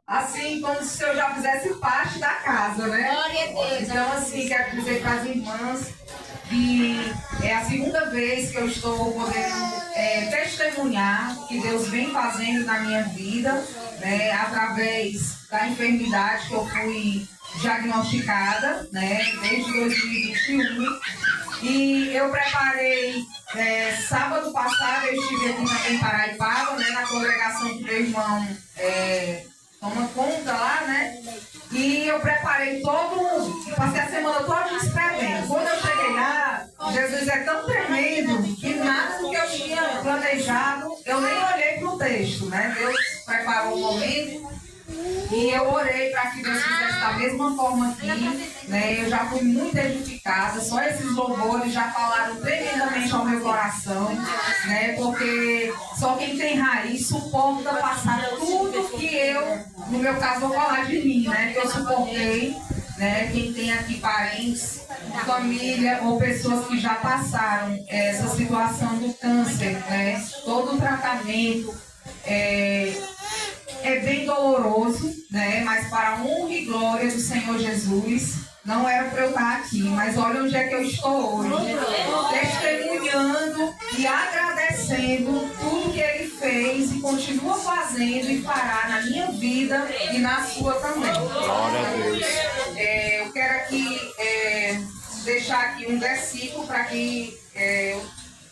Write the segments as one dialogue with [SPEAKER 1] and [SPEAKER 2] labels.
[SPEAKER 1] assim, como se eu já fizesse parte da casa, né?
[SPEAKER 2] Glória a Deus.
[SPEAKER 1] Então, assim, quero dizer para as irmãs que é a segunda vez que eu estou podendo testemunhar que Deus vem fazendo na minha vida, né? Através da enfermidade que eu fui diagnosticada, né? Desde 2021. E eu preparei, sábado passado eu estive aqui também em Paraipaba, né, na congregação que meu irmão toma conta lá, né? E eu preparei passei a semana toda escrevendo. Quando eu cheguei lá, Jesus é tão tremendo que nada do que eu tinha planejado, eu nem olhei para o texto, né? Deus preparou o momento. E eu orei para que Deus fizesse da mesma forma aqui, né? Eu já fui muito edificada, só esses louvores já falaram tremendamente ao meu coração, né? Porque só quem tem raiz suporta passar tudo que eu, no meu caso, vou falar de mim, né? Que eu suportei, né? Quem tem aqui parentes, família ou pessoas que já passaram essa situação do câncer, né? Todo o tratamento é bem doloroso, né? Mas para a honra e glória do Senhor Jesus, não era para eu estar aqui, mas olha onde é que eu estou hoje, testemunhando e agradecendo tudo que Ele fez e continua fazendo e fará na minha vida e na sua também.
[SPEAKER 3] Glória a Deus.
[SPEAKER 1] Eu quero aqui deixar aqui um versículo para que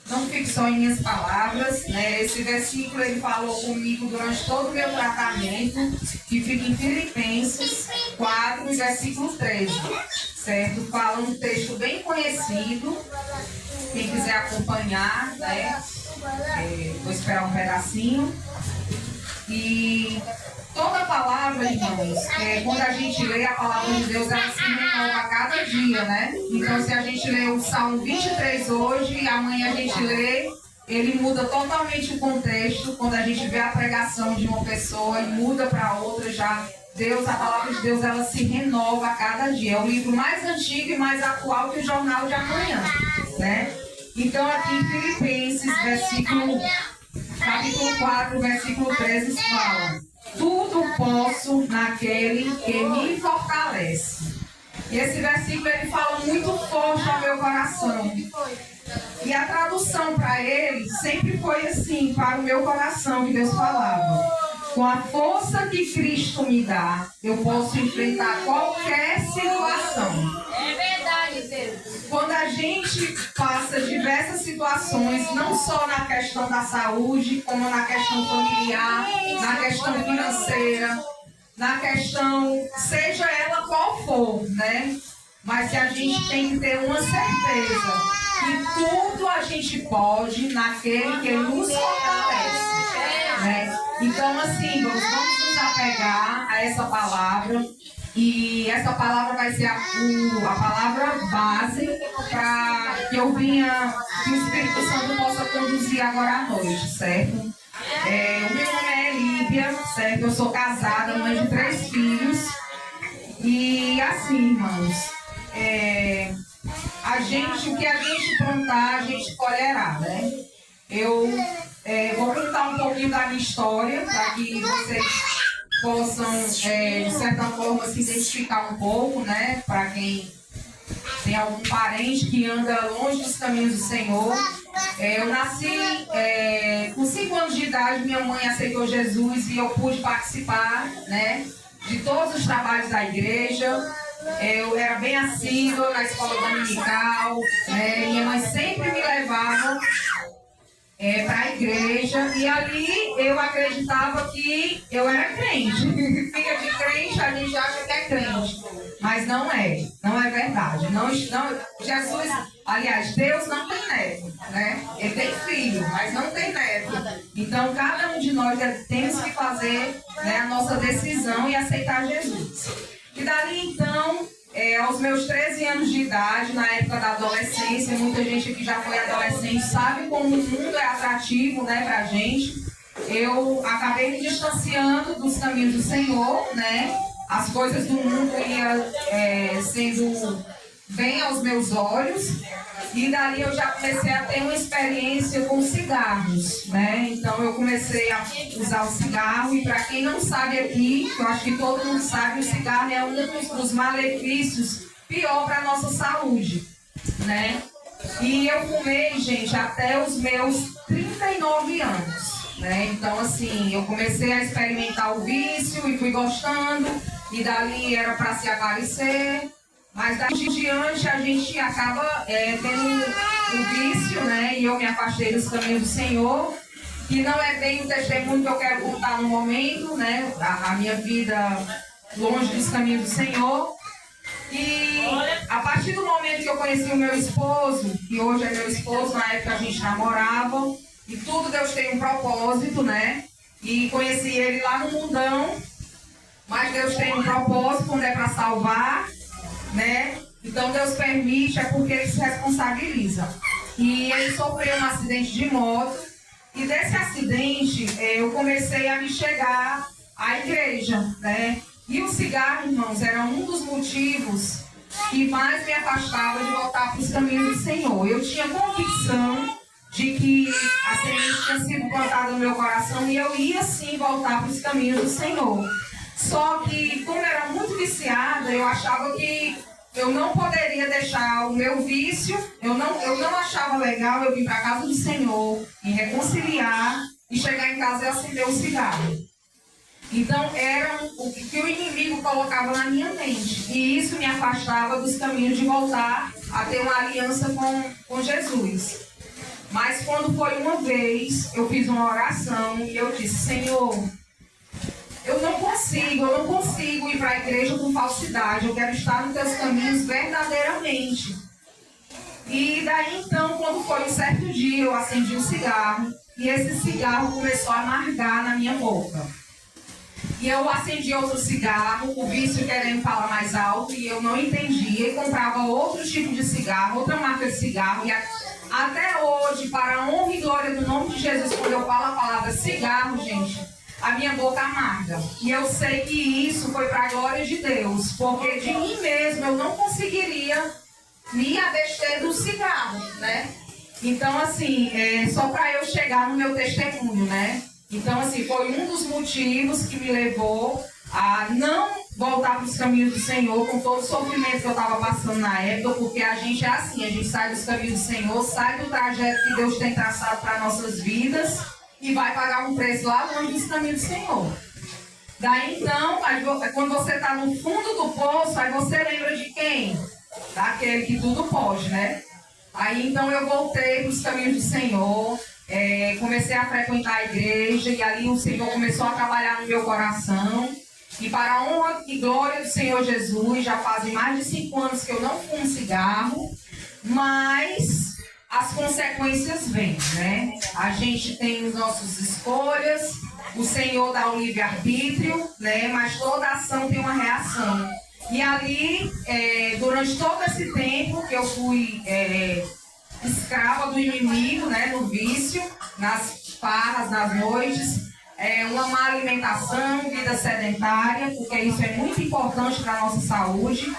[SPEAKER 1] não fique só em minhas palavras, né? Esse versículo ele falou comigo durante todo o meu tratamento, que fica em Filipenses 4, versículo 13, certo? Fala um texto bem conhecido, quem quiser acompanhar, né? Vou esperar um pedacinho. E toda palavra, irmãos, quando a gente lê a palavra de Deus, ela se renova a cada dia, né? Então, se a gente lê o Salmo 23 hoje e amanhã a gente lê, ele muda totalmente o contexto. Quando a gente vê a pregação de uma pessoa e muda para outra, já a palavra de Deus, ela se renova a cada dia. É o livro mais antigo e mais atual que o Jornal de Amanhã, né? Então, aqui em Filipenses, capítulo 4, versículo 13, fala: tudo posso naquele que me fortalece. E esse versículo ele fala muito forte ao meu coração. E a tradução para ele sempre foi assim, para o meu coração, que Deus falava: com a força que Cristo me dá, eu posso enfrentar qualquer situação.
[SPEAKER 2] É verdade, Deus.
[SPEAKER 1] Quando a gente passa diversas situações, não só na questão da saúde, como na questão familiar, na questão financeira, na questão, seja ela qual for, né? Mas que a gente tem que ter uma certeza que tudo a gente pode naquele que nos fortalece, né? Então, assim, vamos nos apegar a essa palavra. E essa palavra vai ser a palavra base para que que o Espírito Santo possa conduzir agora à noite, certo? O meu nome é Líbia, certo? Eu sou casada, mãe de 3 filhos. E assim, irmãos, o que a gente plantar, a gente colherá, né? Eu vou contar um pouquinho da minha história, para que vocês possam, de certa forma, se identificar um pouco, né? Para quem tem algum parente que anda longe dos caminhos do Senhor. Eu nasci com 5 anos de idade, minha mãe aceitou Jesus e eu pude participar, né, de todos os trabalhos da igreja. Eu era bem assídua na escola dominical, né? Minha mãe sempre me levava para a igreja, e ali eu acreditava que eu era crente. Filha de crente, a gente acha que é crente, mas não é verdade. Jesus, aliás, Deus não tem neto, né? Ele tem filho, mas não tem neto. Então, cada um de nós temos que fazer, né, a nossa decisão e aceitar Jesus. E dali, então, aos meus 13 anos de idade, na época da adolescência, muita gente que já foi adolescente sabe como o mundo é atrativo, né, pra gente. Eu acabei me distanciando dos caminhos do Senhor, né? As coisas do mundo iam sendo bem aos meus olhos, e dali eu já comecei a ter uma experiência com cigarros, né? Então eu comecei a usar o cigarro, e para quem não sabe aqui, eu acho que todo mundo sabe, o cigarro é um dos malefícios pior para a nossa saúde, né? E eu fumei, gente, até os meus 39 anos, né? Então, assim, eu comecei a experimentar o vício e fui gostando, e dali era para se aparecer, mas daí em diante a gente acaba tendo o vício, né? E eu me afastei dos caminhos do Senhor, que não é bem o testemunho que eu quero contar no momento, né? A minha vida longe dos caminhos do Senhor. E a partir do momento que eu conheci o meu esposo, que hoje é meu esposo, na época a gente namorava, e tudo Deus tem um propósito, né? E conheci ele lá no mundão, mas Deus tem um propósito quando é para salvar, né? Então Deus permite, é porque Ele se responsabiliza. E ele sofreu um acidente de moto, e desse acidente eu comecei a me chegar à igreja, né? E o cigarro, irmãos, era um dos motivos que mais me afastava de voltar para os caminhos do Senhor. Eu tinha convicção de que a semente tinha sido plantada no meu coração e eu ia sim voltar para os caminhos do Senhor. Só que, como eu era muito viciada, eu achava que eu não poderia deixar o meu vício, eu não achava legal eu vir para a casa do Senhor, me reconciliar e chegar em casa e acender o cigarro. Então, era o que o inimigo colocava na minha mente. E isso me afastava dos caminhos de voltar a ter uma aliança com Jesus. Mas quando foi uma vez, eu fiz uma oração e eu disse: Senhor, eu não consigo ir para a igreja com falsidade. Eu quero estar nos teus caminhos verdadeiramente. E daí então, quando foi um certo dia, eu acendi um cigarro. E esse cigarro começou a amargar na minha boca. E eu acendi outro cigarro, o vício querendo falar mais alto, e eu não entendia, e comprava outro tipo de cigarro, outra marca de cigarro, e até hoje, para a honra e glória do nome de Jesus, quando eu falo a palavra cigarro, gente, a minha boca amarga. E eu sei que isso foi para a glória de Deus, porque de mim mesmo eu não conseguiria me abster do cigarro, né? Então, assim, só para eu chegar no meu testemunho, né? Então, assim, foi um dos motivos que me levou a não voltar para os caminhos do Senhor com todo o sofrimento que eu estava passando na época, porque a gente é assim, a gente sai dos caminhos do Senhor, sai do trajeto que Deus tem traçado para nossas vidas e vai pagar um preço lá longe dos caminhos do Senhor. Daí então, quando você está no fundo do poço, aí você lembra de quem? Daquele que tudo pode, né? Aí então eu voltei para os caminhos do Senhor. Comecei a frequentar a igreja e ali o Senhor começou a trabalhar no meu coração. E para a honra e glória do Senhor Jesus, já fazem mais de 5 anos que eu não fumo cigarro, mas as consequências vêm, né? A gente tem as nossas escolhas, o Senhor dá o livre-arbítrio, né? Mas toda ação tem uma reação. E ali, durante todo esse tempo que eu fui escrava do inimigo, né, no vício, nas farras, nas noites, uma má alimentação, vida sedentária, porque isso é muito importante para a nossa saúde.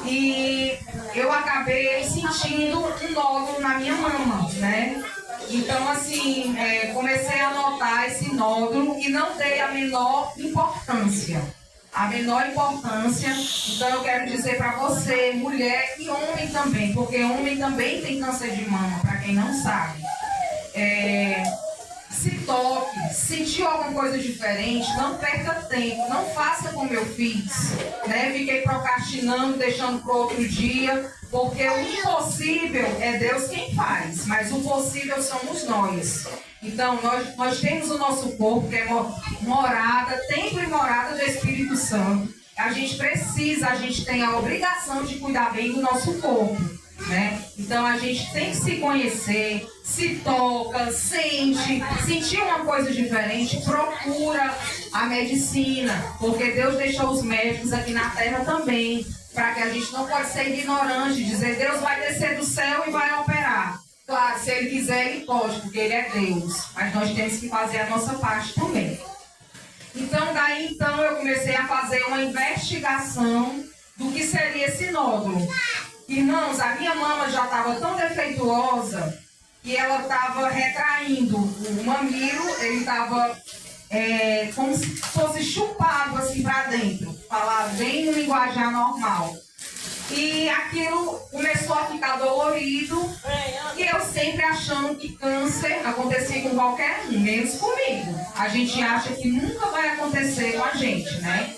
[SPEAKER 1] E eu acabei sentindo um nódulo na minha mama, né? Então, assim, comecei a notar esse nódulo e não dei a menor importância. A menor importância. Então eu quero dizer para você, mulher e homem também, porque homem também tem câncer de mama, para quem não sabe. Se toque, sentiu alguma coisa diferente, não perca tempo, não faça como eu fiz, né? Fiquei procrastinando, deixando para outro dia, porque o impossível é Deus quem faz, mas o possível somos nós. Então, nós temos o nosso corpo, que é morada, templo e morada do Espírito Santo. A gente tem a obrigação de cuidar bem do nosso corpo, né? Então, a gente tem que se conhecer, se toca, sentir uma coisa diferente, procura a medicina, porque Deus deixou os médicos aqui na terra também, para que a gente não pode ser ignorante, dizer Deus vai descer do céu e vai operar. Claro, se Ele quiser, Ele pode, porque Ele é Deus. Mas nós temos que fazer a nossa parte também. Então, daí então, eu comecei a fazer uma investigação do que seria esse nódulo. Irmãos, a minha mama já estava tão defeituosa que ela estava retraindo o mamilo, ele estava como se fosse chupado assim para dentro, falar bem no linguajar normal. E aquilo começou a ficar dolorido e eu sempre achando que câncer acontecia com qualquer um, menos comigo. A gente acha que nunca vai acontecer com a gente, né?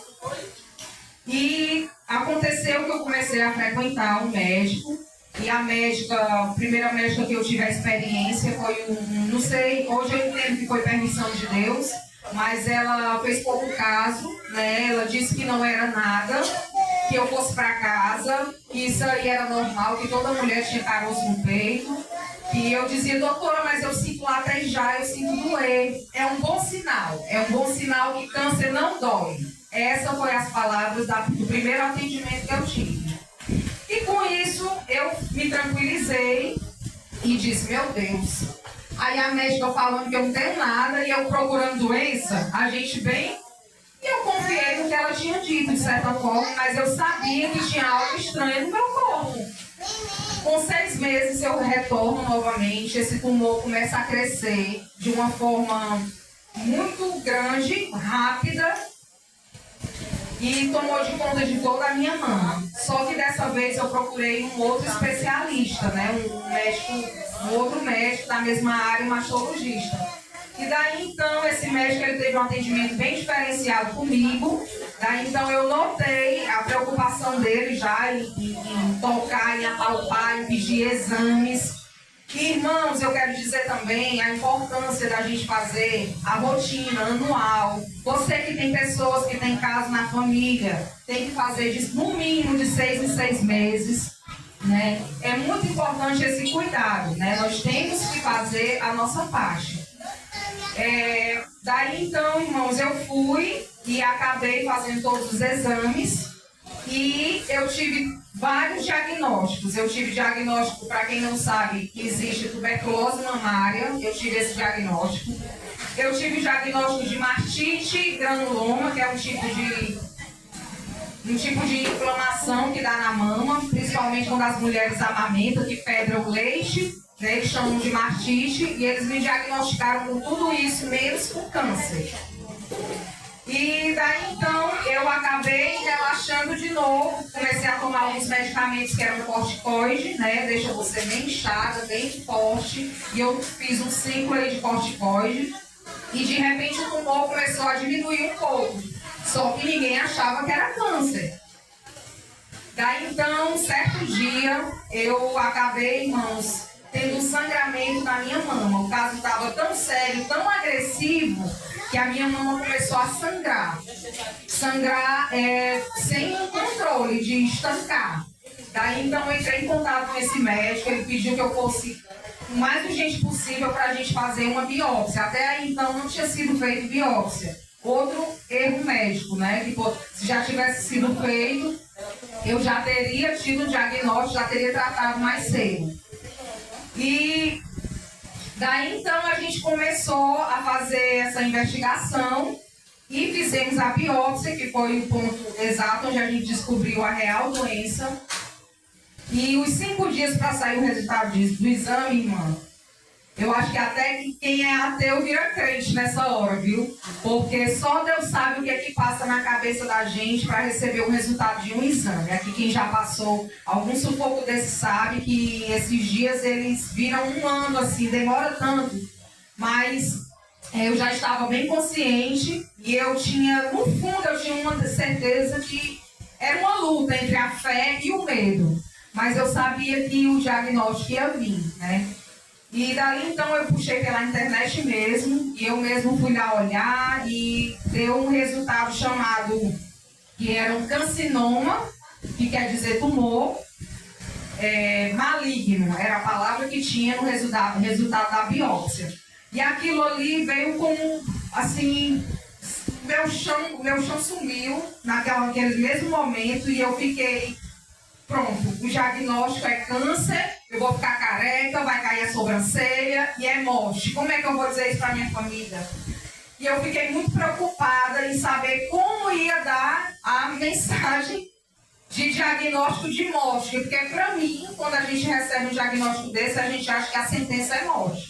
[SPEAKER 1] E aconteceu que eu comecei a frequentar um médico e a primeira médica que eu tive a experiência foi não sei, hoje eu entendo que foi permissão de Deus, mas ela fez pouco caso, né? Ela disse que não era nada, que eu fosse para casa, que isso aí era normal, que toda mulher tinha caroço no peito. E eu dizia, doutora, mas eu sinto latejar, eu sinto doer. É um bom sinal que câncer não dói. Essas foram as palavras do primeiro atendimento que eu tive. E com isso, eu me tranquilizei e disse, meu Deus. Aí a médica falando que eu não tenho nada e eu procurando doença, a gente bem... E eu confiei no que ela tinha dito, de certa forma, mas eu sabia que tinha algo estranho no meu corpo. Com 6 meses eu retorno novamente, esse tumor começa a crescer de uma forma muito grande, rápida, e tomou de conta de toda a minha mama. Só que dessa vez eu procurei um outro especialista, né? Um outro médico da mesma área, um mastologista. E daí então esse médico ele teve um atendimento bem diferenciado comigo. Daí então eu notei a preocupação dele já em tocar, em apalpar, em pedir exames. E, irmãos, eu quero dizer também a importância da gente fazer a rotina anual. Você que tem pessoas que têm caso na família, tem que fazer no mínimo de 6 em 6 meses. Né? É muito importante esse cuidado, né? Nós temos que fazer a nossa parte. Daí então, irmãos, eu fui e acabei fazendo todos os exames e eu tive vários diagnósticos. Eu tive diagnóstico, para quem não sabe, que existe tuberculose mamária, eu tive esse diagnóstico. Eu tive diagnóstico de mastite granuloma, que é um tipo de inflamação que dá na mama, principalmente quando as mulheres amamentam, que pedram o leite. Eles chamam de mastite e eles me diagnosticaram com tudo isso, menos com câncer. E daí então eu acabei relaxando de novo, comecei a tomar alguns medicamentos que eram corticoide, né? Deixa você bem inchada, bem forte. E eu fiz um ciclo aí de corticoide e de repente o tumor começou a diminuir um pouco. Só que ninguém achava que era câncer. Daí então, certo dia, eu acabei, irmãos, tendo um sangramento na minha mama. O caso estava tão sério, tão agressivo, que a minha mama começou a sangrar. Sangrar sem controle, de estancar. Daí então eu entrei em contato com esse médico, ele pediu que eu fosse o mais urgente possível para a gente fazer uma biópsia. Até aí então não tinha sido feita biópsia. Outro erro médico, né? Que se já tivesse sido feito, eu já teria tido o diagnóstico, já teria tratado mais cedo. E daí então a gente começou a fazer essa investigação e fizemos a biópsia, que foi o ponto exato onde a gente descobriu a real doença. E os 5 dias para sair o resultado do exame, irmã, eu acho que até quem é ateu vira crente nessa hora, viu? Porque só Deus sabe o que é que passa na cabeça da gente para receber o resultado de um exame. Aqui quem já passou algum sufoco desse sabe que esses dias eles viram um ano, assim, demora tanto. Mas eu já estava bem consciente e eu tinha, no fundo, eu tinha uma certeza que era uma luta entre a fé e o medo. Mas eu sabia que o diagnóstico ia vir, né? E daí então eu puxei pela internet mesmo, e eu mesmo fui lá olhar e deu um resultado chamado, que era um carcinoma, que quer dizer tumor, maligno, era a palavra que tinha no resultado da biópsia. E aquilo ali veio como, assim, meu chão sumiu naquele mesmo momento e eu fiquei... Pronto, o diagnóstico é câncer, eu vou ficar careca, vai cair a sobrancelha e é morte. Como é que eu vou dizer isso para minha família? E eu fiquei muito preocupada em saber como ia dar a mensagem de diagnóstico de morte. Porque para mim, quando a gente recebe um diagnóstico desse, a gente acha que a sentença é morte.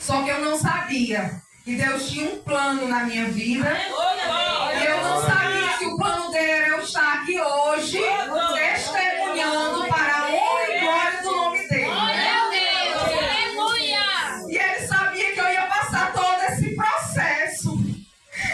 [SPEAKER 1] Só que eu não sabia que Deus tinha um plano na minha vida. E eu não sabia que o plano dele era eu estar aqui hoje, testemunhando para a honra e glória do nome dele. E ele sabia que eu ia passar todo esse processo.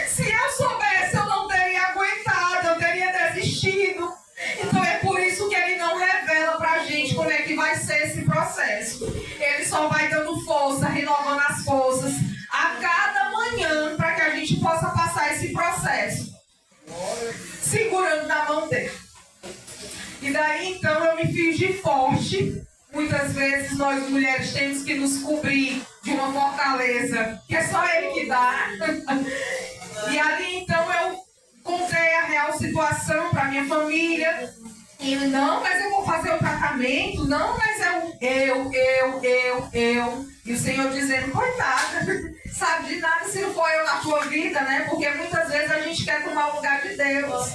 [SPEAKER 1] Se eu soubesse, eu não teria aguentado, eu teria desistido. Então é por isso que ele não revela pra gente como é que vai ser esse processo. Ele só vai dando força, renovando as forças a cada manhã para que a gente possa passar esse processo, segurando na mão dele. E daí então eu me fingi forte. Muitas vezes nós mulheres temos que nos cobrir de uma fortaleza que é só ele que dá. E ali então eu contei a real situação para minha família. E não, mas eu vou fazer o tratamento. Não, mas eu. E o Senhor dizendo, coitada, sabe de nada se não for eu na tua vida, né? Porque muitas vezes a gente quer tomar o lugar de Deus.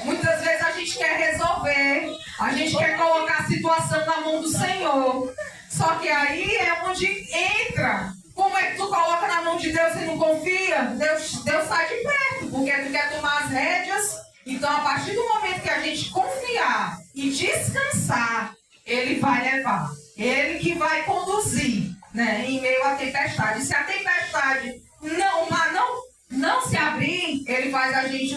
[SPEAKER 1] Muitas vezes a gente quer resolver. A gente quer colocar a situação na mão do Senhor. Só que aí é onde entra. Como é que tu coloca na mão de Deus e não confia? Deus sai de perto, porque tu quer tomar as rédeas. Então, a partir do momento que a gente confiar e descansar, Ele vai levar. Ele que vai conduzir, né, em meio à tempestade. Se a tempestade não se abrir, Ele faz a gente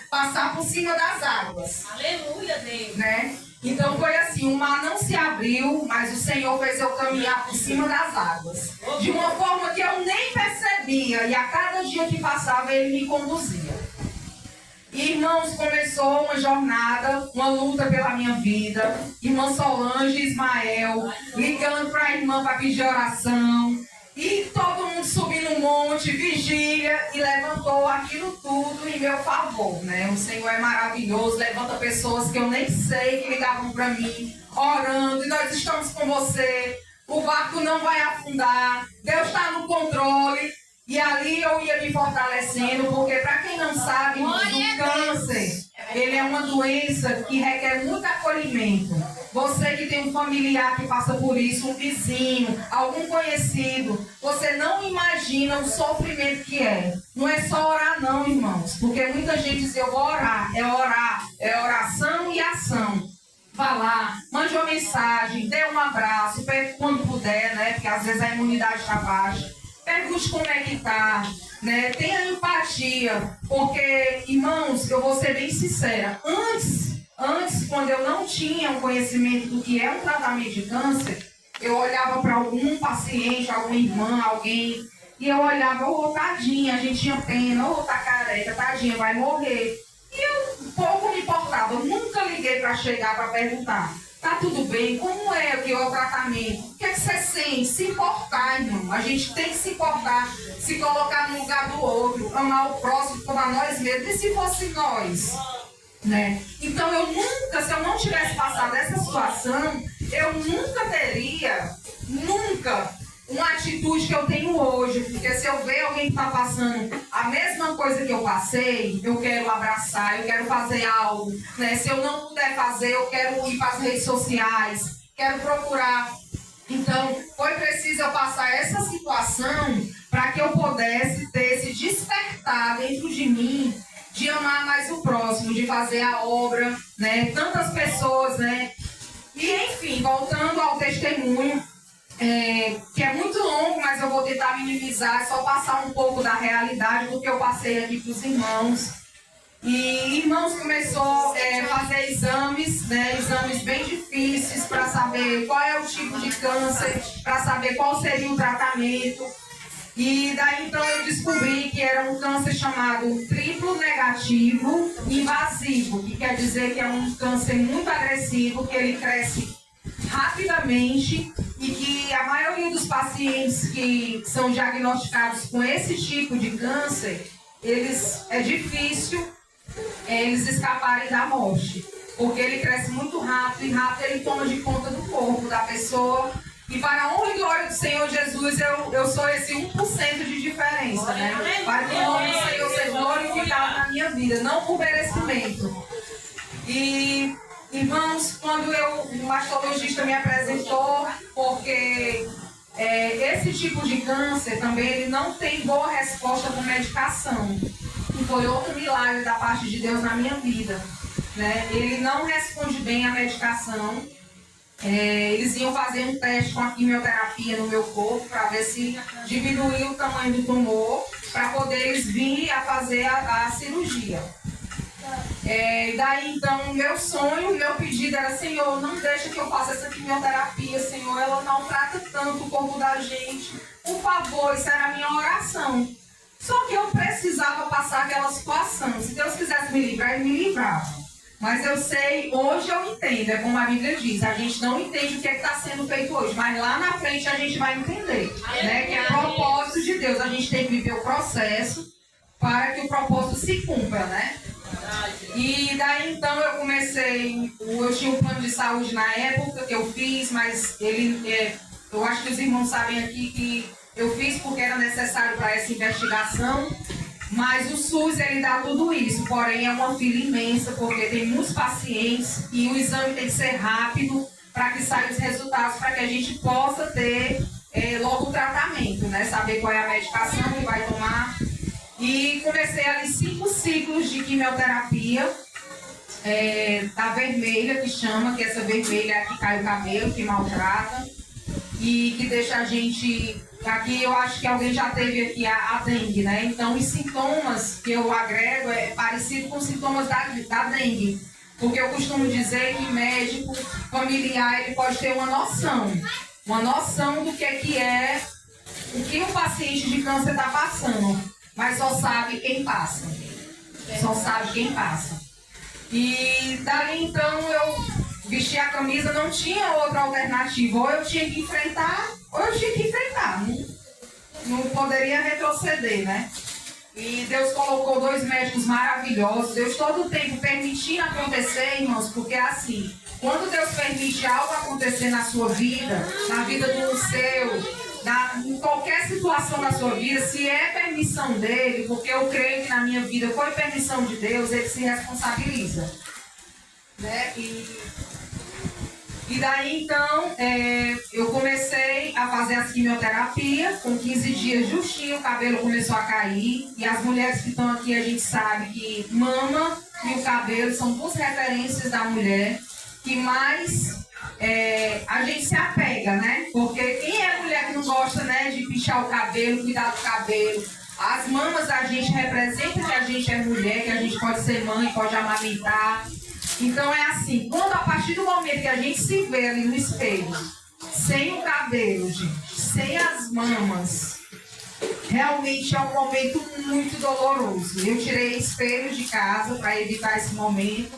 [SPEAKER 1] passar por cima das águas.
[SPEAKER 2] Aleluia, Deus.
[SPEAKER 1] Né? Então foi assim, o mar não se abriu, mas o Senhor fez eu caminhar por cima das águas. De uma forma que eu nem percebia. E a cada dia que passava, Ele me conduzia. E, irmãos, começou uma jornada, uma luta pela minha vida. Irmã Solange e Ismael, ligando para a irmã para pedir oração. E todo mundo subindo um monte, vigília, e levantou aquilo tudo em meu favor, né? O Senhor é maravilhoso, levanta pessoas que eu nem sei que ligavam para mim, orando, e nós estamos com você, o barco não vai afundar, Deus está no controle. E ali eu ia me fortalecendo, porque para quem não sabe, o câncer, ele é uma doença que requer muito acolhimento. Você que tem um familiar que passa por isso, um vizinho, algum conhecido, você não imagina o sofrimento que é. Não é só orar não, irmãos, porque muita gente diz, eu vou orar, é oração e ação. Vá lá, mande uma mensagem, dê um abraço, quando puder, né, porque às vezes a imunidade está baixa. Pergunte como é que está, né? Tenha empatia, porque, irmãos, eu vou ser bem sincera, antes, quando eu não tinha um conhecimento do que é um tratamento de câncer, eu olhava para algum paciente, alguma irmã, alguém, e eu olhava, tadinha, a gente tinha pena, tá careca, tadinha, vai morrer. E eu pouco me importava, eu nunca liguei para chegar para perguntar. Tá tudo bem? Como é que é o tratamento? O que é que você sente? Se importar, irmão. A gente tem que se importar, se colocar no lugar do outro, amar o próximo como a nós mesmos. E se fosse nós? Né? Então, se eu não tivesse passado essa situação, eu nunca teria, uma atitude que eu tenho hoje. Porque se eu ver alguém que está passando a mesma coisa que eu passei, eu quero abraçar, eu quero fazer algo, né? Se eu não puder fazer, eu quero ir para as redes sociais, quero procurar. Então, foi preciso eu passar essa situação para que eu pudesse ter esse despertar dentro de mim, de amar mais o próximo, de fazer a obra, né? Tantas pessoas, né? E, enfim, voltando ao testemunho, que é muito longo, mas eu vou tentar minimizar, só passar um pouco da realidade do que eu passei aqui para os irmãos. E irmãos começou a fazer exames, né, exames bem difíceis para saber qual é o tipo de câncer, para saber qual seria o tratamento. E daí então eu descobri que era um câncer chamado triplo negativo invasivo, que quer dizer que é um câncer muito agressivo, que ele cresce rapidamente e que a maioria dos pacientes que são diagnosticados com esse tipo de câncer, é difícil eles escaparem da morte, porque ele cresce muito rápido e rápido ele toma de conta do corpo da pessoa. E para a honra e glória do Senhor Jesus, eu sou esse 1% de diferença, né? Para que o nome do Senhor seja glorificado na minha vida, não por merecimento. E Irmãos, quando o mastologista me apresentou, porque esse tipo de câncer também ele não tem boa resposta com medicação. E foi outro milagre da parte de Deus na minha vida. Né? Ele não responde bem à medicação. Eles iam fazer um teste com a quimioterapia no meu corpo para ver se diminuía o tamanho do tumor, para poder eles vir a fazer a cirurgia. Daí então o meu sonho, o meu pedido era: Senhor, não deixa que eu faça essa quimioterapia, Senhor, ela maltrata tanto o corpo da gente, por favor. Isso era a minha oração. Só que eu precisava passar aquela situação. Se Deus quisesse me livrar, Ele me livrava. Mas eu sei, hoje eu entendo, é como a Bíblia diz, a gente não entende o que está sendo feito hoje, mas lá na frente a gente vai entender, né? Que é propósito de Deus, a gente tem que viver o processo para que o propósito se cumpra, né? E daí então eu comecei, eu tinha um plano de saúde na época que eu fiz, mas eu acho que os irmãos sabem aqui que eu fiz porque era necessário para essa investigação. Mas o SUS, ele dá tudo isso, porém é uma fila imensa, porque tem muitos pacientes e o exame tem que ser rápido para que saiam os resultados, para que a gente possa ter logo o tratamento, né? Saber qual é a medicação que vai tomar. E comecei ali 5 ciclos de quimioterapia, da vermelha, que chama, que essa vermelha é a que cai o cabelo, que maltrata e que deixa a gente... Aqui eu acho que alguém já teve aqui a dengue, né? Então os sintomas que eu agrego é parecido com os sintomas da dengue. Porque eu costumo dizer que médico familiar ele pode ter uma noção do que é o que o paciente de câncer está passando, mas só sabe quem passa. Só sabe quem passa. E daí então eu vesti a camisa, não tinha outra alternativa. Ou eu tinha que enfrentar, não poderia retroceder, né? E Deus colocou 2 médicos maravilhosos. Deus todo o tempo permitindo acontecer, irmãos, porque é assim, quando Deus permite algo acontecer na sua vida, na vida do seu, em qualquer situação da sua vida, se é permissão dele, porque eu creio que na minha vida foi permissão de Deus, ele se responsabiliza. Né? E daí então eu comecei a fazer as quimioterapias, com 15 dias justinho o cabelo começou a cair. E as mulheres que estão aqui, a gente sabe que mama e o cabelo são 2 referências da mulher que mais a gente se apega, né? Porque quem é mulher que não gosta, né, de pichar o cabelo, cuidar do cabelo? As mamas da gente representam que a gente é mulher, que a gente pode ser mãe, pode amamentar. Então é assim, quando a partir do momento que a gente se vê ali no espelho, sem o cabelo, gente, sem as mamas, realmente é um momento muito doloroso. Eu tirei espelho de casa para evitar esse momento,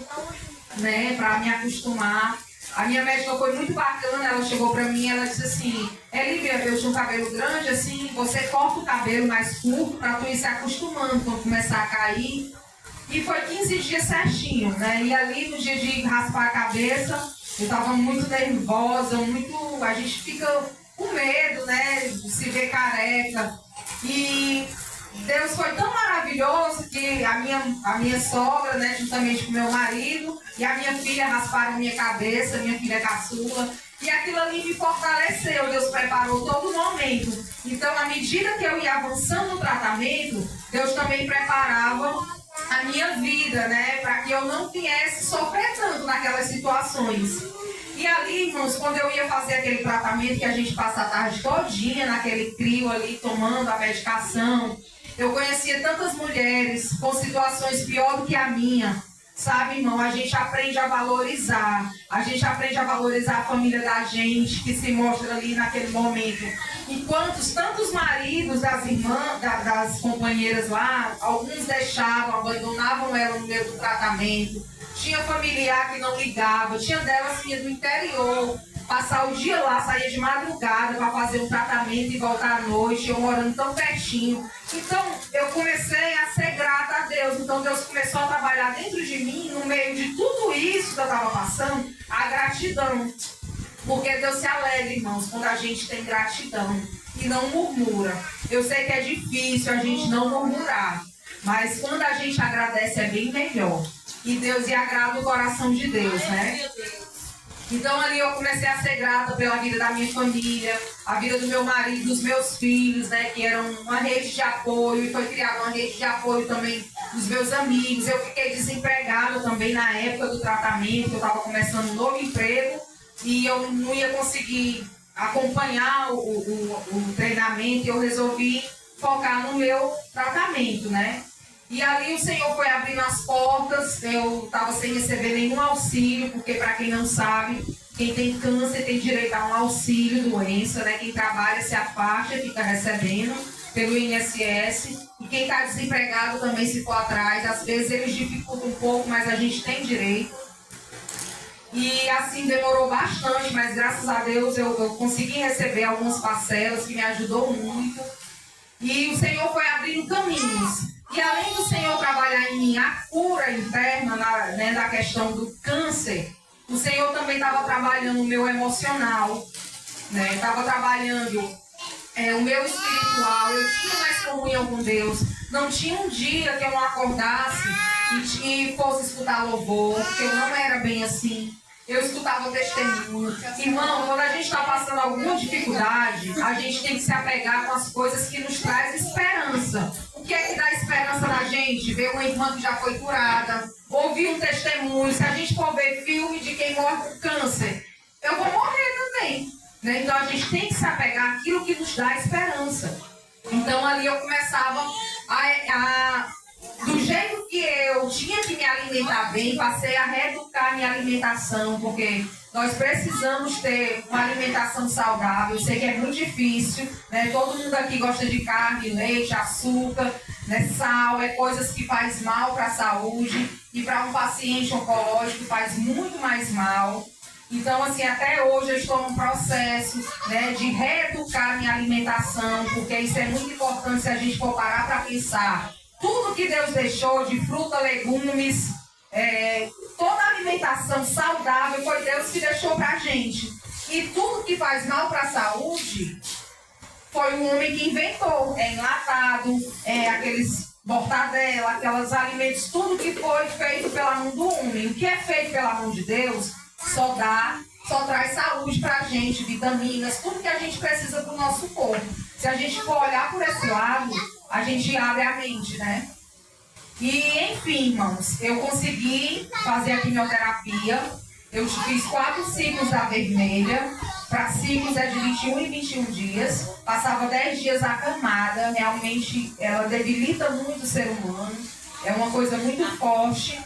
[SPEAKER 1] né, para me acostumar. A minha médica foi muito bacana, ela chegou para mim e ela disse assim: Lívia, eu tinha um cabelo grande, assim, você corta o cabelo mais curto para tu ir se acostumando, quando começar a cair. E foi 15 dias certinho, né? E ali no dia de raspar a cabeça, eu estava muito nervosa, a gente fica com medo, né? De se ver careca. E Deus foi tão maravilhoso que a minha sogra, né, juntamente com meu marido, e a minha filha rasparam a minha cabeça, minha filha caçula. E aquilo ali me fortaleceu, Deus preparou todo o momento. Então, à medida que eu ia avançando no tratamento, Deus também preparava a minha vida, né, para que eu não viesse sofrer tanto naquelas situações. E ali, irmãos, quando eu ia fazer aquele tratamento que a gente passa a tarde todinha naquele trio ali, tomando a medicação, eu conhecia tantas mulheres com situações pior do que a minha. Sabe, irmão, a gente aprende a valorizar a família da gente, que se mostra ali naquele momento. Enquanto tantos maridos das irmãs, das companheiras lá, alguns deixavam, abandonavam ela no meio do tratamento. Tinha familiar que não ligava, tinha delas que ia do interior, passar o dia lá, saía de madrugada para fazer um tratamento e voltar à noite, eu morando tão pertinho. Então, eu comecei a ser grata a Deus. Então, Deus começou a trabalhar dentro de mim, no meio de tudo isso que eu estava passando, a gratidão. Porque Deus se alegra, irmãos, quando a gente tem gratidão e não murmura. Eu sei que é difícil a gente não murmurar, mas quando a gente agradece é bem melhor. e Deus ia agradar o coração de Deus, né? Então ali eu comecei a ser grata pela vida da minha família, a vida do meu marido, dos meus filhos, né? Que eram uma rede de apoio, e foi criada uma rede de apoio também dos meus amigos. Eu fiquei desempregada também na época do tratamento, eu estava começando um novo emprego e eu não ia conseguir acompanhar o treinamento, e eu resolvi focar no meu tratamento, né? E ali o Senhor foi abrindo as portas, eu estava sem receber nenhum auxílio, porque para quem não sabe, quem tem câncer tem direito a um auxílio doença, né? Quem trabalha se afasta e fica recebendo pelo INSS, e quem está desempregado também, se for atrás, às vezes eles dificultam um pouco, mas a gente tem direito. E assim demorou bastante, mas graças a Deus eu consegui receber algumas parcelas que me ajudou muito. E o Senhor foi abrindo caminhos. E além do Senhor trabalhar em mim a cura interna, da questão do câncer, o Senhor também estava trabalhando o meu emocional, né? Estava trabalhando o meu espiritual. Eu tinha mais comunhão com Deus. Não tinha um dia que eu não acordasse e fosse escutar louvor, porque eu não era bem assim. Eu escutava o testemunho. Irmão, quando a gente está passando alguma dificuldade, a gente tem que se apegar com as coisas que nos traz esperança. O que é que dá esperança na gente? Ver uma irmã que já foi curada, ouvir um testemunho. Se a gente for ver filme de quem morre com câncer, eu vou morrer também, né? Então a gente tem que se apegar àquilo que nos dá esperança. Então ali eu começava do jeito que eu tinha que me alimentar bem, passei a reeducar minha alimentação, porque nós precisamos ter uma alimentação saudável. Eu sei que é muito difícil, né? Todo mundo aqui gosta de carne, leite, açúcar, né? Sal, coisas que faz mal para a saúde, e para um paciente oncológico faz muito mais mal. Então, assim, até hoje eu estou num processo, né, de reeducar minha alimentação, porque isso é muito importante se a gente for parar para pensar. Tudo que Deus deixou de fruta, legumes, toda a alimentação saudável foi Deus que deixou para a gente. E tudo que faz mal para a saúde foi o homem que inventou. É enlatado, aqueles mortadela, aqueles alimentos, tudo que foi feito pela mão do homem. O que é feito pela mão de Deus só traz saúde para a gente, vitaminas, tudo que a gente precisa para o nosso corpo. Se a gente for olhar por esse lado, a gente abre a mente, né? E, enfim, irmãos, eu consegui fazer a quimioterapia. Eu fiz 4 ciclos da vermelha. Para ciclos é de 21 em 21 dias. Passava 10 dias acamada. Realmente, ela debilita muito o ser humano. É uma coisa muito forte.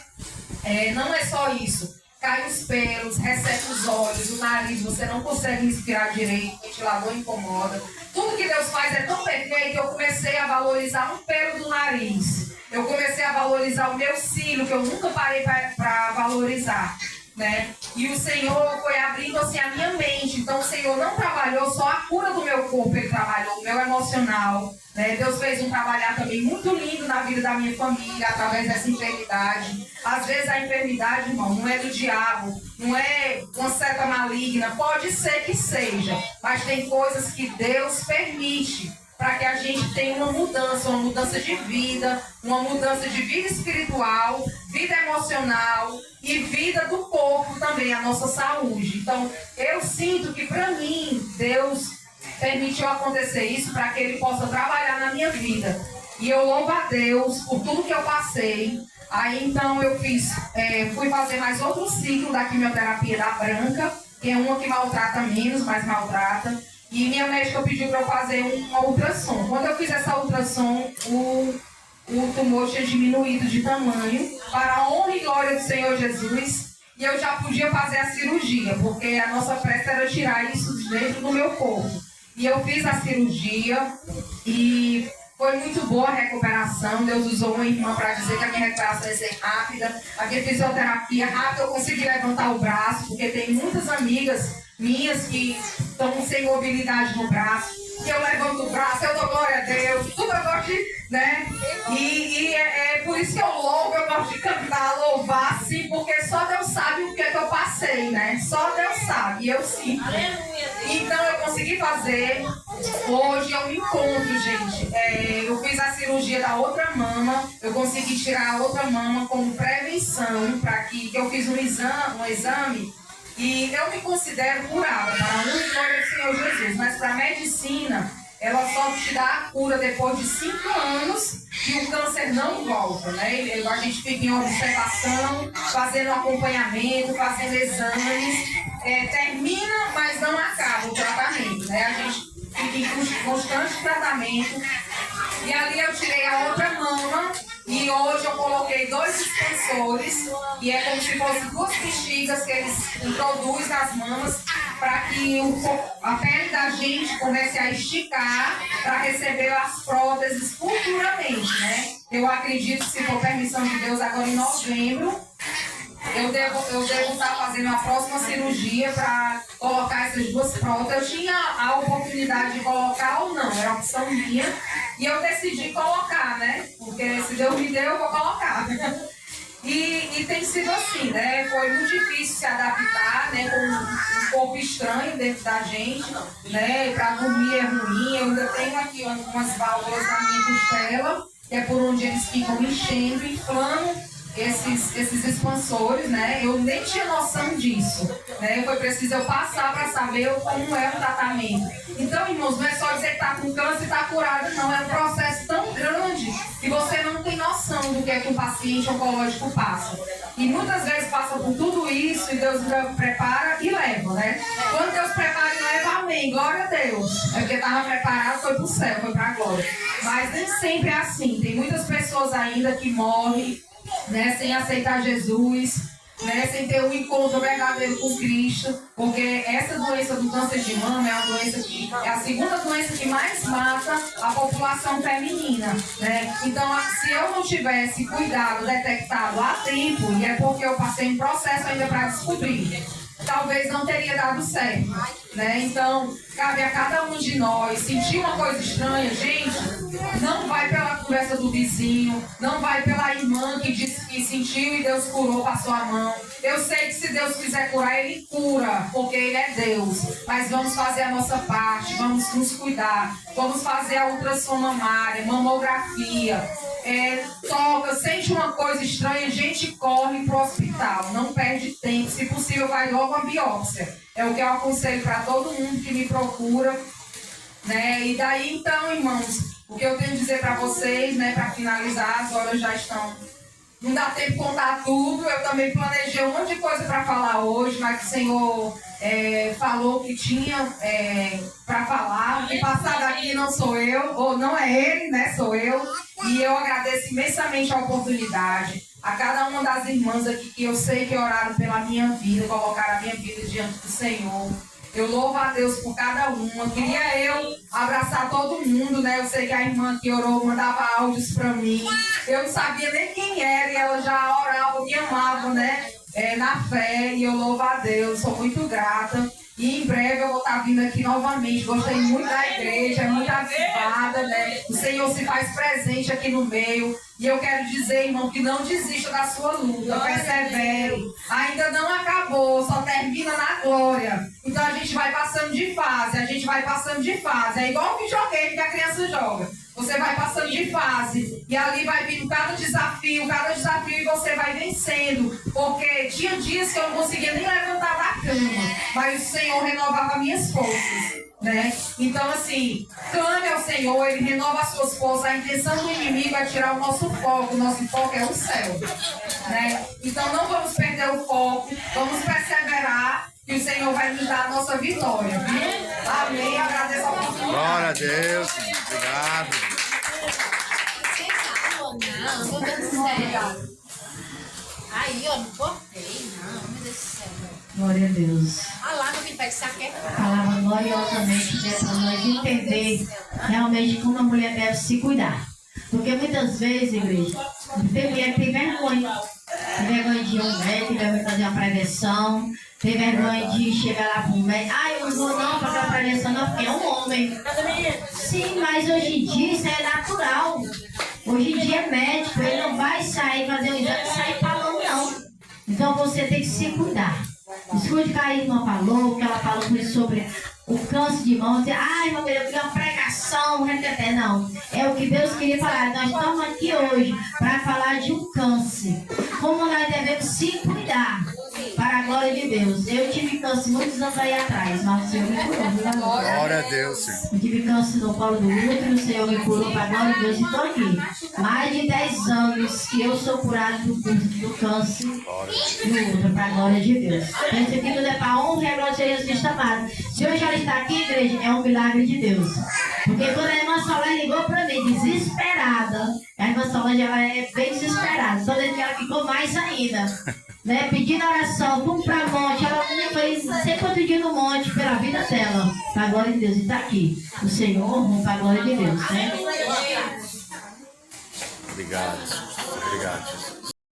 [SPEAKER 1] Não é só isso. Cai os pelos, resseca os olhos, o nariz, você não consegue respirar direito, o ventilador incomoda. Tudo que Deus faz é tão perfeito que eu comecei a valorizar um pelo do nariz. Eu comecei a valorizar o meu cílio, que eu nunca parei para valorizar, né? E o Senhor foi abrindo assim a minha mente. Então o Senhor não trabalhou só a cura do meu corpo, Ele trabalhou o meu emocional, né? Deus fez um trabalhar também muito lindo na vida da minha família, através dessa enfermidade. Às vezes a enfermidade, irmão, não é do diabo, não é uma seta maligna, pode ser que seja, mas tem coisas que Deus permite para que a gente tenha uma mudança de vida, uma mudança de vida espiritual, vida emocional e vida do corpo também, a nossa saúde. Então, eu sinto que para mim, Deus permitiu acontecer isso para que Ele possa trabalhar na minha vida. E eu louvo a Deus por tudo que eu passei. Aí então eu fui fazer mais outro ciclo da quimioterapia da branca, que é uma que maltrata menos, mas maltrata. E minha médica pediu para eu fazer uma ultrassom. Quando eu fiz essa ultrassom, o tumor tinha diminuído de tamanho, para a honra e glória do Senhor Jesus. E eu já podia fazer a cirurgia, porque a nossa pressa era tirar isso de dentro do meu corpo. E eu fiz a cirurgia e foi muito boa a recuperação. Deus usou uma irmã para dizer que a minha recuperação ia ser rápida. A minha fisioterapia rápida, eu consegui levantar o braço, porque tem muitas amigas minhas que estão sem mobilidade no braço. Que eu levanto o braço, eu dou glória a Deus, tudo eu gosto de, né? E é por isso que eu louvo, eu gosto de cantar, louvar, assim, porque só Deus sabe o que é que eu passei, né? Só Deus sabe, e eu sinto. Então eu consegui fazer hoje eu me encontro, gente. Eu fiz a cirurgia da outra mama, eu consegui tirar a outra mama como prevenção, para que eu fiz um exame e eu me considero curada, para a honra e glória do Senhor Jesus. Mas para a medicina, ela só te dá a cura depois de 5 anos e o câncer não volta, né? A gente fica em observação, fazendo acompanhamento, fazendo exames, termina, mas não acaba o tratamento, né? A gente fica em constante tratamento. E ali eu tirei a outra mama e hoje eu coloquei 2 expansores e é como se fossem 2 bexigas que eles introduzem nas mamas para que a pele da gente comece a esticar para receber as próteses futuramente, né? Eu acredito que, se for permissão de Deus, agora em novembro, eu devo estar fazendo a próxima cirurgia para colocar essas 2 próteses. Eu tinha a oportunidade de colocar ou não, era opção minha, e eu decidi colocar, né? Porque se Deus me deu, eu vou colocar. E tem sido assim, né? Foi muito difícil se adaptar, né? Com um corpo estranho dentro da gente, né? Para dormir é ruim. Eu ainda tenho aqui algumas válvulas na minha costela, que é por onde eles ficam enchendo, inflando esses expansores, né? Eu nem tinha noção disso, né? Foi preciso eu passar para saber como é o tratamento. Então, irmãos, não é só dizer que está com câncer e está curado, não. É um processo tão grande que você não tem noção do que é que um paciente oncológico passa. E muitas vezes passa por tudo isso e Deus prepara e leva, né? Quando Deus prepara e leva, amém, glória a Deus. É porque estava preparado, foi para o céu, foi para a glória. Mas nem sempre é assim. Tem muitas pessoas ainda que morrem, né, sem aceitar Jesus, né, sem ter um encontro verdadeiro com Cristo, porque essa doença do câncer de mama é uma doença que é a segunda doença que mais mata a população feminina, né? Então, se eu não tivesse cuidado, detectado a tempo, e é porque eu passei um processo ainda para descobrir, talvez não teria dado certo, né? Então, cabe a cada um de nós sentir uma coisa estranha, gente. Não vai pela conversa do vizinho, não vai pela irmã que disse que sentiu e Deus curou, passou a mão. Eu sei que se Deus quiser curar, Ele cura, porque Ele é Deus. Mas vamos fazer a nossa parte, vamos nos cuidar, vamos fazer a ultrassom mamária, mamografia. Toca, sente uma coisa estranha, a gente corre para o hospital, não perde tempo, se possível vai logo a biópsia. É o que eu aconselho para todo mundo que me procura, né? E daí então, irmãos, o que eu tenho a dizer para vocês, né, para finalizar, as horas já estão, não dá tempo de contar tudo. Eu também planejei um monte de coisa para falar hoje, mas o Senhor falou que tinha para falar. Que passar daqui não sou eu, ou não é Ele, né, sou eu. E eu agradeço imensamente a oportunidade. A cada uma das irmãs aqui que eu sei que oraram pela minha vida, colocaram a minha vida diante do Senhor. Eu louvo a Deus por cada uma. Queria eu abraçar todo mundo, né? Eu sei que a irmã que orou mandava áudios para mim. Eu não sabia nem quem era e ela já orava, me amava, né? Na fé. E eu louvo a Deus, sou muito grata. E em breve eu vou estar vindo aqui novamente. Gostei muito da igreja, é muito avivada, né? O Senhor se faz presente aqui no meio. E eu quero dizer, irmão, que não desista da sua luta, persevere. Ainda não acabou, só termina na glória. Então a gente vai passando de fase, É igual o videogame que a criança joga. Você vai passando de fase e ali vai vindo cada desafio e você vai vencendo. Porque tinha dias que eu não conseguia nem levantar da cama, mas o Senhor renovava minhas forças, né? Então assim, clame ao Senhor, Ele renova as suas forças. A intenção do inimigo é tirar o nosso foco é o céu, né? Então não vamos perder o foco, vamos perseverar, que o Senhor vai nos dar a nossa vitória, viu? Amém, agradeço a oportunidade.
[SPEAKER 3] Glória a Deus, obrigado.
[SPEAKER 2] Não, meu Deus do céu. Aí, ó, não cortei, não, meu Deus do céu.
[SPEAKER 4] Glória a Deus.
[SPEAKER 2] Ah lá, meu filho, pega saqueta.
[SPEAKER 4] Falava gloriosamente para nós entender realmente como a mulher deve se cuidar. Porque muitas vezes, igreja, tem mulher que tem vergonha. Tem vergonha de ir ao médico, tem vergonha de fazer uma prevenção, tem vergonha de chegar lá para o médico. Ah, eu não vou não fazer a prevenção, não, porque é um homem. Sim, mas hoje em dia isso é natural. Hoje em dia é médico, ele não vai sair fazer um exame e sair falando, não. Então você tem que se cuidar. Escute o que a irmã falou, que ela falou sobre o câncer de mão, dizer, ai, meu Deus, eu queria uma pregação, não. É o que Deus queria falar. Nós estamos aqui hoje para falar de um câncer. Como nós devemos se cuidar para a glória de Deus. Eu tive câncer muitos anos aí atrás, mas o Senhor me curou.
[SPEAKER 3] Glória a Deus, Senhor.
[SPEAKER 4] Eu tive câncer no colo do útero, o Senhor me curou para a glória de Deus e estou aqui. Mais de 10 anos que eu sou curado do câncer do útero, para a glória de Deus. Então, isso aqui tudo é para honra e a glória de Jesus Cristo amado. Se eu já está aqui, igreja, é um milagre de Deus. Porque quando a irmã Solange ligou para mim, desesperada, a irmã Solange ela é bem desesperada, então ela ficou mais ainda, né? Pedindo oração, vamos para monte, ela fez 100 dias no monte pela vida dela, para a glória de Deus, e está aqui. O Senhor, vamos para a glória de Deus, né?
[SPEAKER 3] Obrigado, Jesus. Obrigado, Jesus.